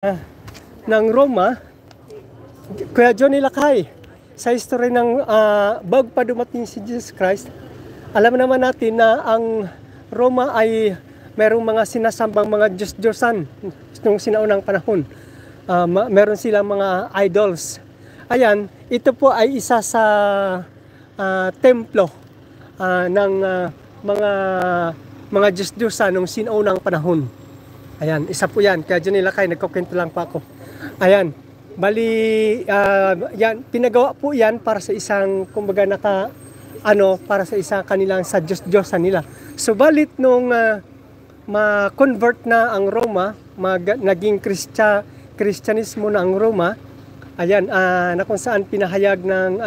ng Roma, Kuya Johnny Lakay, sa history ng bago pa dumating si Jesus Christ, alam naman natin na ang Roma ay merong mga sinasambang mga Diyos-Diyosan nung sinaunang panahon. Meron silang mga idols. Ayan, ito po ay isa sa templo ng mga Diyos-Diyosan nung sinaunang panahon. Ayan, isa po yan. Kaya dyan nila kayo, nagkukwento lang pa ako. Ayan, bali, yan, pinagawa po yan para sa isang, kumbaga para sa isang kanilang sa Diyos-Diyosan nila. So, balit nung ma-convert na ang Roma, naging Kristyanismo na ang Roma, ayan, na kung saan pinahayag ng,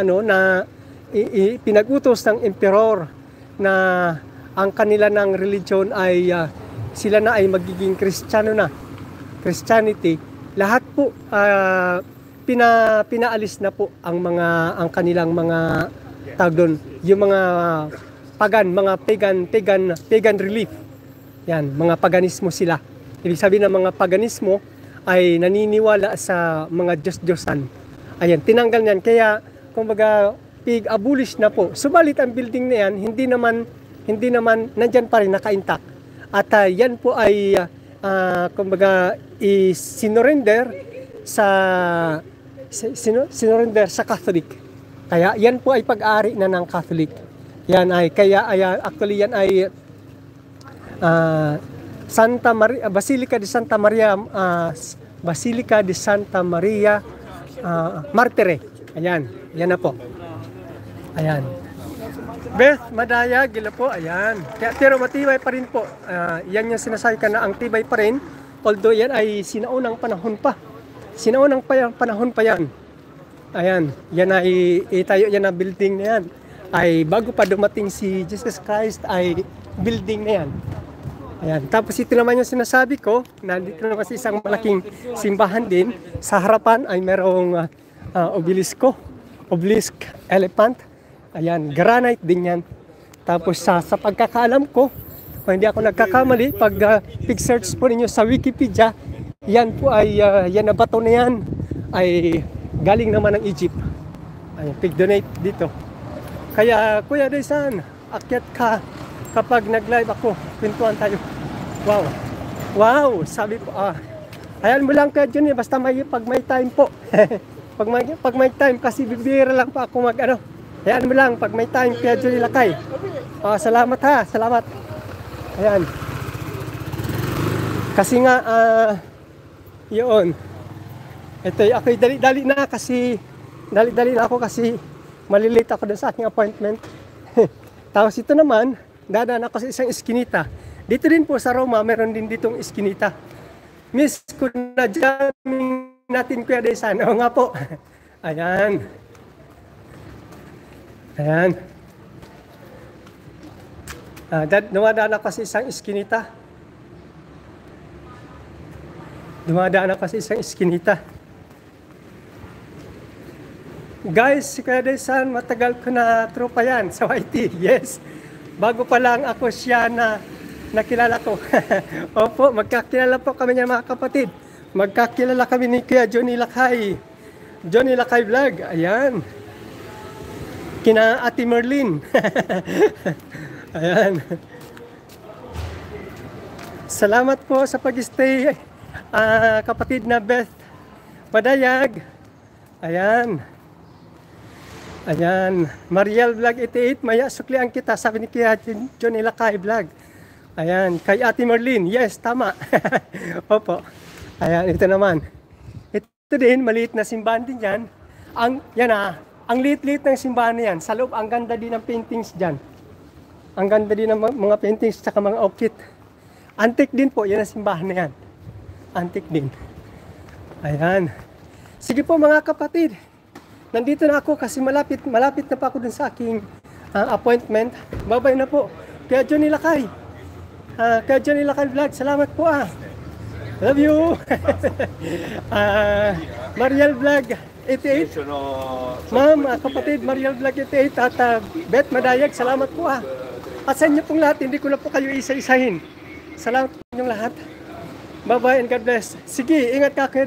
pinag-utos ng emperor na ang kanila ng religion ay sila na ay magiging Kristiyano na, Christianity. Lahat po pinaalis na po ang kanilang mga tawag doon, yung mga pagan relief. Yan, mga paganismo sila. Ibig sabihin ng mga paganismo ay naniniwala sa mga Diyos-Diyosan. Ayan, tinanggal niyan. Kaya, kumbaga, abolish na po. Subalit ang building na yan, hindi naman nandyan pa rin, naka-intact. At yan po ay, kumbaga, sinurrender sa Catholic. Kaya yan po ay pag-ari na ng Catholic. Yan ay, actually yan ay Basilica de Santa Maria Martire. Ayan, yan na po. Ayan. Beth Madaya, gila po, ayan. Pero matibay pa rin po. Yan yung sinasabi ka na ang tibay pa rin. Although yan ay sinaunang panahon pa. Sinaunang panahon pa yan. Ayan, yan ay itayo yan na building na yan. Ay bago pa dumating si Jesus Christ ay building na yan. Ayan. Tapos ito naman yung sinasabi ko, nandito naman sa isang malaking simbahan din. Sa harapan ay merong obelisk elephant. Ayan, granite din yan. Tapos sa pagkakaalam ko, kung hindi ako nagkakamali, pag search po ninyo sa Wikipedia, yan po ay, yan na bato na yan, ay galing naman ng Egypt. Ayan, pig-donate dito. Kaya, Kuya Daysan, akyat ka kapag nag-live ako, kwentuhan tayo. Wow. Wow, sabi ko, ayan mo lang Kuya Johnny, basta pag may time po. pag may time, kasi bibira lang po ako ayan mo lang, pag may time, Kuya Johnny Lakay. Salamat ha, salamat. Ayan. Kasi nga, yun. Ito, ako'y dali-dali na ako kasi malilate ako dun sa aking appointment. Tapos ito naman, dadaan ako sa isang iskinita. Dito din po sa Roma, meron din ditong iskinita. Miss, kung na-jamming natin Kuya Daysan. Oo nga po. Ayan. Ayan. Dumadaan ako sa isang iskinita. Guys, si Kuya Daysan, matagal ko na tropa yan sa YT. Yes. Bago pa lang ako siya na nakilala ko. Opo, magkakilala po kami niya mga kapatid. Magkakilala kami ni Kuya Johnny Lakay. Johnny Lakay Vlog. Ayan. Kina Ate Merlin. Ayan. Salamat po sa pag-stay, kapatid na Beth Padayag. Ayan. Ayan. Mariel Vlog 88, maya suklian kita, sabi ni Kuya Johnny Lakay Vlog. Ayan. Kay Ate Merlin, yes, tama. Opo. Ayan, ito naman. Ito din, maliit na simbahan din yan. Ang liit-liit ng simbahan na yan. Sa loob, ang ganda din ng paintings dyan. Ang ganda din ng mga paintings at mga outfit. Antique din po, yan ang simbahan na yan. Antique din. Ayan. Sige po mga kapatid. Nandito na ako kasi malapit na pa ako dun sa aking appointment. Bye-bye na po. Kaya Johnny Lakay. Kaya Johnny Lakay Vlog. Salamat po Love you. Mariel Vlog 88. Ma'am, kapatid, Mariel Vlog 88 at Beth Madayag, salamat po At sa inyo pong lahat, hindi ko na po kayo isa-isahin. Salamat po inyong lahat. Bye-bye and God bless. Sige, ingat ka.